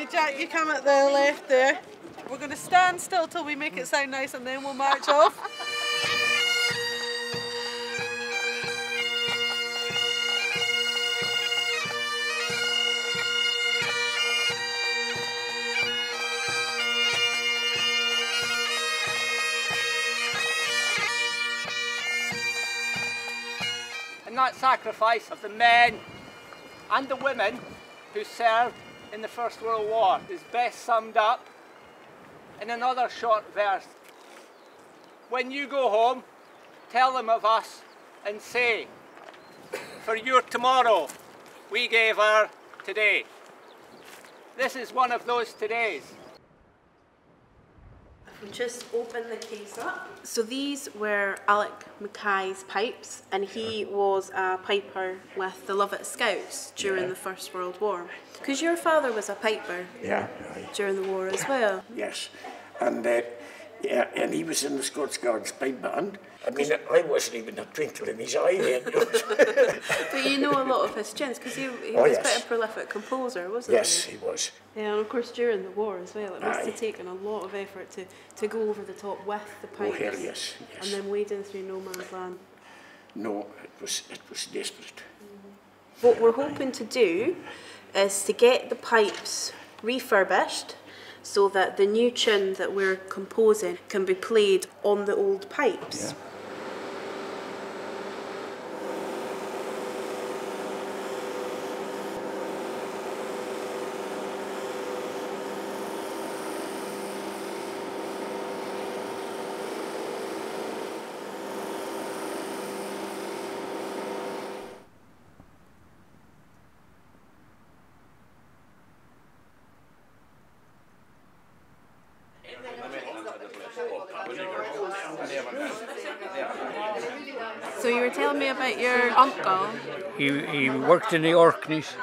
Okay, Jack, you come at the left there. We're going to stand still till we make it sound nice and then we'll march off. And that sacrifice of the men and the women who served in the First World War is best summed up in another short verse. When you go home, tell them of us and say, for your tomorrow, we gave our today. This is one of those todays. Just open the case up. So these were Alec Mackay's pipes, and he was a piper with the Lovat Scouts during the First World War. Because your father was a piper during the war as well. Yes, and and he was in the Scots Guards pipe band. I mean, I wasn't even a twinkle in his eye then. But you know a lot of his tunes, because he was quite a prolific composer, wasn't he? Yes, he was. Yeah, and of course during the war as well, it must have taken a lot of effort to go over the top with the pipes. Oh, hell yes, yes. And then wading through no man's land. No, it was desperate. What we're hoping to do is to get the pipes refurbished so that the new tune that we're composing can be played on the old pipes. Yeah. So you were telling me about your uncle. He worked in the Orkneys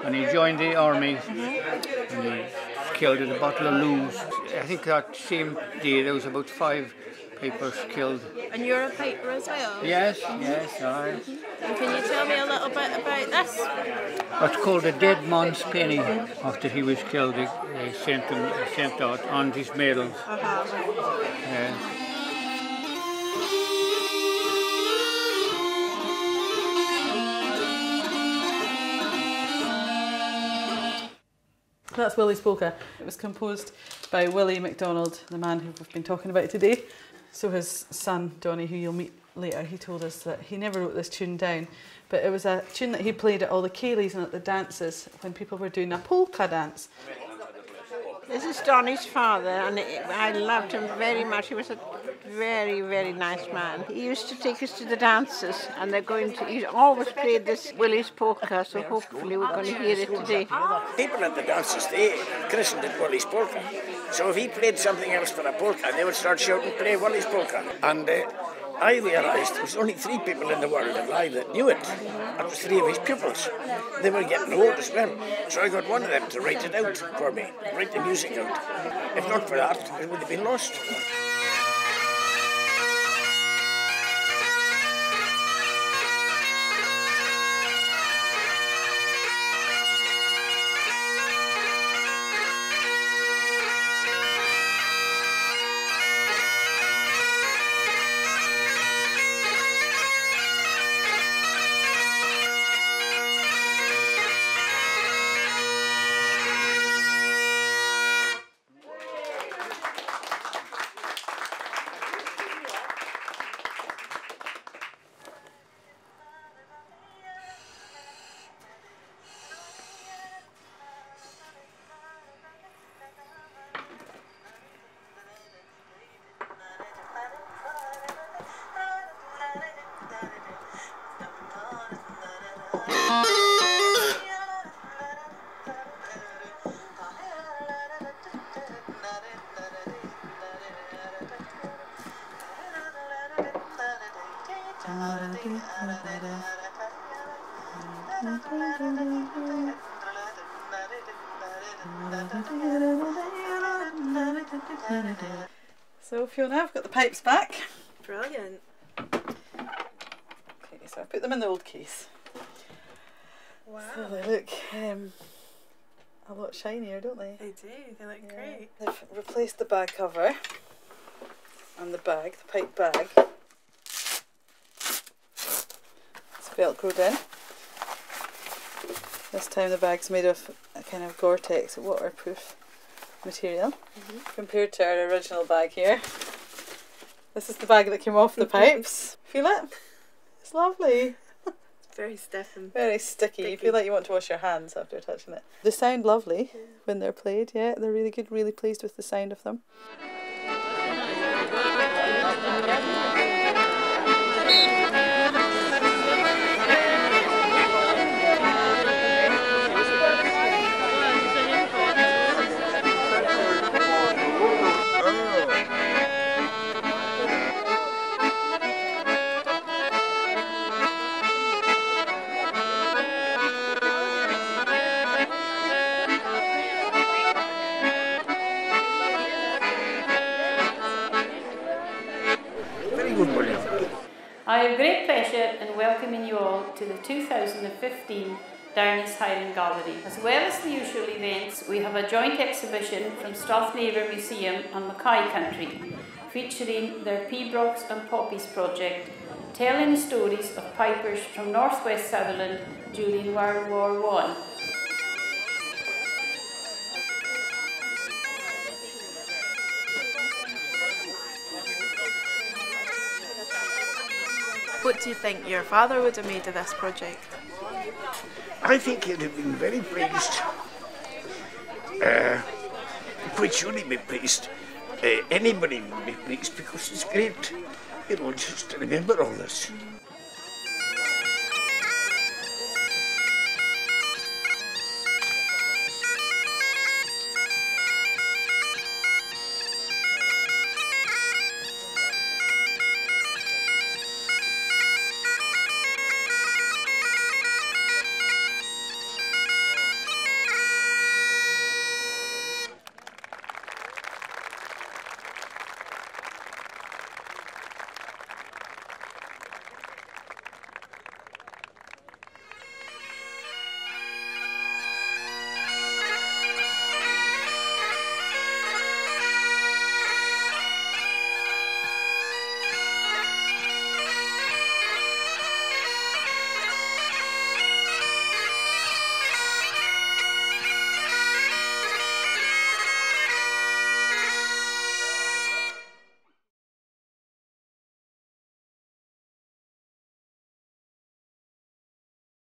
and he joined the army and he was killed at the Battle of Lewes. I think that same day there was about 5 pipers killed. And you're a piper as well? Yes, aye. And can you tell me a little bit about this? What's called a dead man's penny. After he was killed, they sent out on his medals. That's Willie's polka. It was composed by Willie MacDonald, the man who we've been talking about today. So his son, Donnie, who you'll meet later, he told us that he never wrote this tune down, but it was a tune that he played at all the ceilidhs and at the dances when people were doing a polka dance. This is Donnie's father, and I loved him very much. He was a very, very nice man. He used to take us to the dances, and he always played this Willie's polka, so hopefully we're going to hear it today. People at the dances, they christened it Willie's polka. So if he played something else for a polka, they would start shouting, play Willie's polka. And I realised there was only 3 people in the world alive that knew it. That was 3 of his pupils. They were getting old as well. So I got one of them to write it out for me, write the music out. If not for that, it would have been lost. So Fiona, I've got the pipes back. Brilliant. Okay, so I put them in the old case. Wow. So they look a lot shinier, don't they? They do, they look great. They've replaced the bag cover and the bag, the pipe bag. It's velcroed in. This time the bag's made of a kind of Gore-Tex waterproof material compared to our original bag here. This is the bag that came off the pipes. Feel it? It's lovely. Very stiff and very sticky. You feel like you want to wash your hands after touching it. They sound lovely when they're played, yeah. They're really good, really pleased with the sound of them. I have great pleasure in welcoming you all to the 2015 Downey's Highland Gallery. As well as the usual events, we have a joint exhibition from Strathnaver Museum on Mackay country, featuring their Pibrochs and Poppies project, telling stories of pipers from northwest Sutherland during World War I. What do you think your father would have made of this project? I think he'd have been very pleased. Quite sure he'd be pleased. Anybody would be pleased because it's great, just to remember all this.